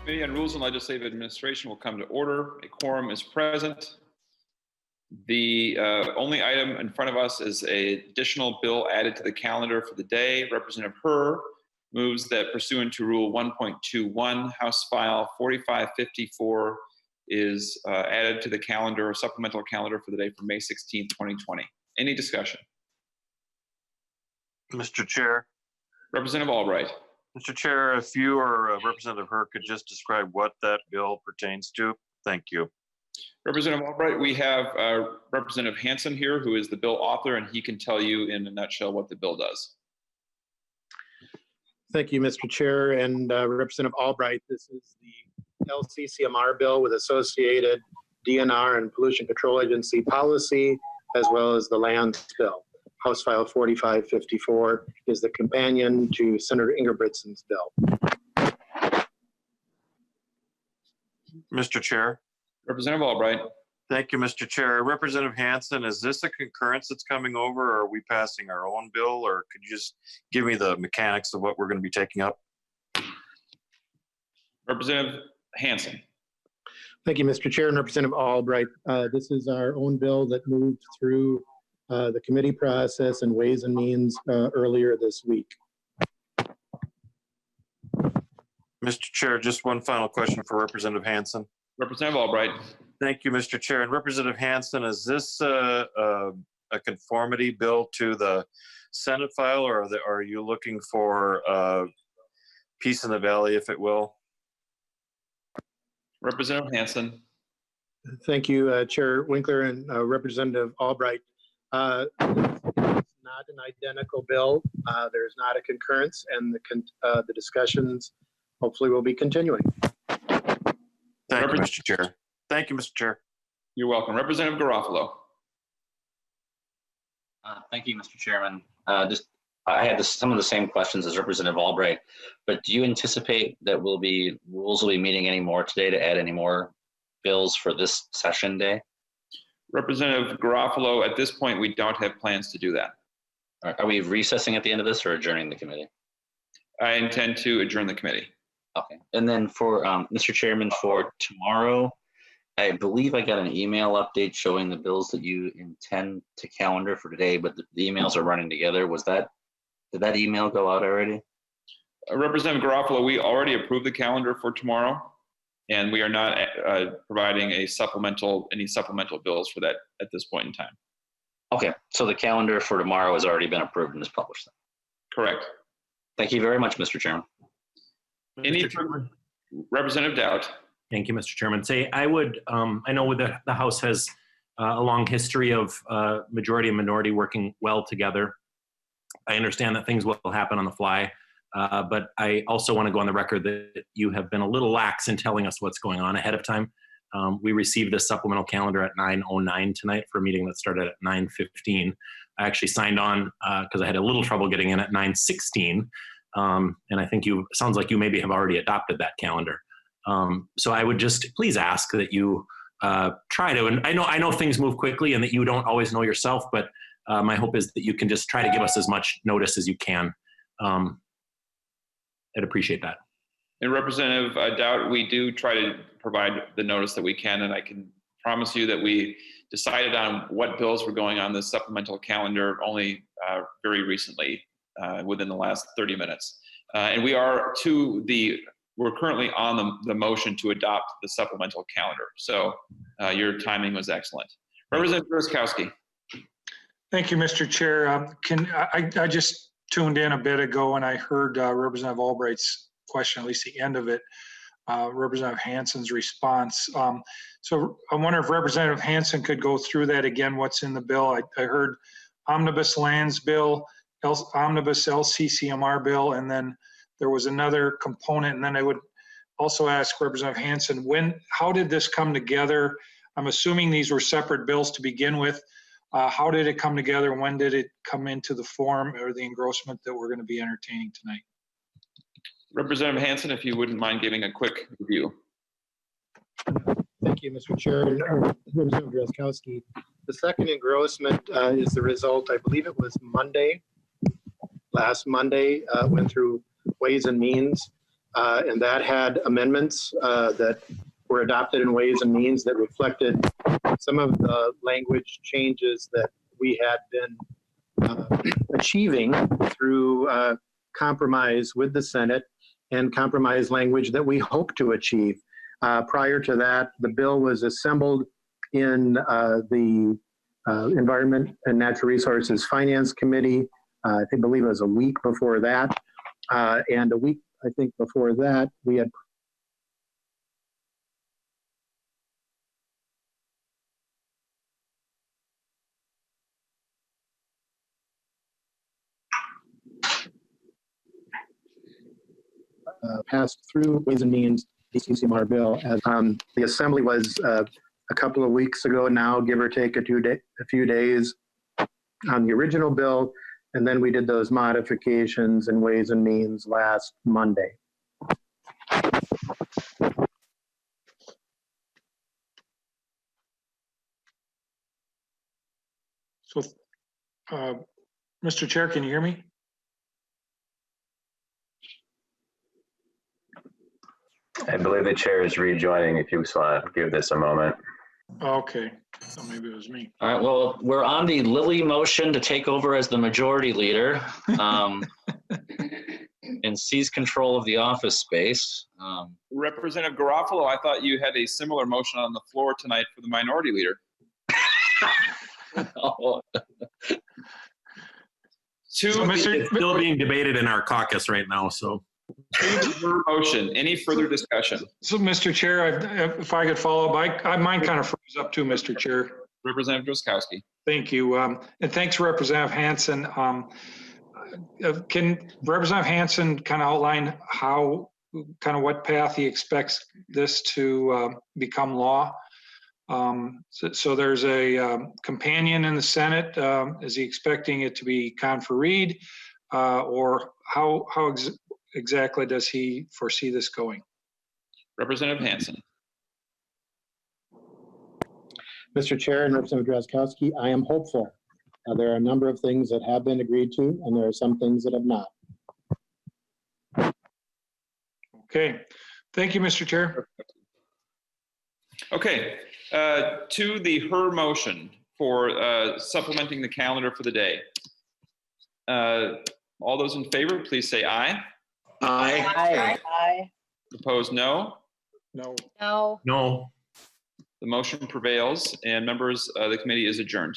Committee on Rules and Legislative Administration will come to order. A quorum is present. The only item in front of us is an additional bill added to the calendar for the day. Representative Herr moves that pursuant to Rule 1.21, House File 4554 is added to the calendar, supplemental calendar for the day for May 16, 2020. Any discussion? Mr. Chair. Representative Albright. Mr. Chair, if you or Representative Herr could just describe what that bill pertains to. Thank you. Representative Albright, we have Representative Hansen here, who is the bill author, and he can tell you in a nutshell what the bill does. Thank you, Mr. Chair. And Representative Albright, this is the LCCMR bill with associated DNR and Pollution Control Agency policy, as well as the lands bill. House File 4554 is the companion to Senator Ingebrigtsen's bill. Mr. Chair. Representative Albright. Thank you, Mr. Chair. Representative Hansen, is this a concurrence that's coming over, or are we passing our own bill, or could you just give me the mechanics of what we're going to be taking up? Representative Hansen. Thank you, Mr. Chair and Representative Albright. This is our own bill that moved through the committee process and Ways and Means earlier this week. Mr. Chair, just one final question for Representative Hansen. Representative Albright. Thank you, Mr. Chair. And Representative Hansen, is this a conformity bill to the Senate file, or are you looking for peace in the valley, if it will? Representative Hansen. Thank you, Chair Winkler and Representative Albright. It's not an identical bill. There's not a concurrence, and the discussions hopefully will be continuing. Thank you, Mr. Chair. Thank you, Mr. Chair. You're welcome. Representative Garofalo. Thank you, Mr. Chairman. I had some of the same questions as Representative Albright, but do you anticipate that rules will be meeting any more today to add any more bills for this session day? Representative Garofalo, at this point, we don't have plans to do that. Are we recessing at the end of this or adjourning the committee? I intend to adjourn the committee. Okay. And then for Mr. Chairman, for tomorrow, I believe I got an email update showing the bills that you intend to calendar for today, but the emails are running together. Did that email go out already? Representative Garofalo, we already approved the calendar for tomorrow, and we are not providing any supplemental bills for that at this point in time. Okay, so the calendar for tomorrow has already been approved and is published then. Correct. Thank you very much, Mr. Chairman. Representative Dowd. Thank you, Mr. Chairman. I would, I know the House has a long history of majority and minority working well together. I understand that things will happen on the fly, but I also want to go on the record that you have been a little lax in telling us what's going on ahead of time. We received this supplemental calendar at 9:09 tonight for a meeting that started at 9:15. I actually signed on because I had a little trouble getting in at 9:16. And I think sounds like you maybe have already adopted that calendar. So I would just please ask that you try to, and I know things move quickly and that you don't always know yourself, but my hope is that you can just try to give us as much notice as you can. I'd appreciate that. And Representative Dowd, we do try to provide the notice that we can, and I can promise you that we decided on what bills were going on this supplemental calendar only very recently, within the last 30 minutes. And we're currently on the motion to adopt the supplemental calendar. So your timing was excellent. Representative Drazkowski. Thank you, Mr. Chair. I just tuned in a bit ago and I heard Representative Albright's question, at least the end of it, Representative Hansen's response. So I wonder if Representative Hansen could go through that again, what's in the bill. I heard Omnibus Lands Bill, Omnibus LCCMR Bill, and then there was another component. And then I would also ask Representative Hansen, how did this come together? I'm assuming these were separate bills to begin with. How did it come together? When did it come into the form or the engrossment that we're going to be entertaining tonight? Representative Hansen, if you wouldn't mind giving a quick review. Thank you, Mr. Chair. And Representative Drazkowski. The second engrossment is the result, I believe it was last Monday, went through Ways and Means. and that had amendments that were adopted in Ways and Means that reflected some of the language changes that we had been achieving through compromise with the Senate and compromise language that we hope to achieve. Prior to that, the bill was assembled in the Environment and Natural Resources Finance Committee. I believe it was a week before that. And a week, I think, before that, we had passed through Ways and Means DCCMR bill. As the assembly was a couple of weeks ago now, give or take a few days on the original bill, and then we did those modifications in Ways and Means last Monday. So, Mr. Chair, can you hear me? I believe the chair is rejoining. If you give this a moment. Okay, so maybe it was me. All right, well, we're on the Lilly motion to take over as the majority leader and seize control of the office space. Representative Garofalo, I thought you had a similar motion on the floor tonight for the minority leader. So it's still being debated in our caucus right now, so. Motion. Any further discussion? So, Mr. Chair, if I could follow up, mine kind of froze up too, Mr. Chair. Representative Droskowski. Thank you. And thanks, Representative Hansen. Can Representative Hansen kind of outline what path he expects this to become law? So there's a companion in the Senate. Is he expecting it to be confereed, or how exactly does he foresee this going? Representative Hansen. Mr. Chair and Representative Droskowski, I am hopeful. There are a number of things that have been agreed to, and there are some things that have not. Okay. Thank you, Mr. Chair. Okay. To her motion for supplementing the calendar for the day. All those in favor, please say aye. Aye. Aye. Aye. Opposed, no. No. No. No. The motion prevails, and members, the committee is adjourned.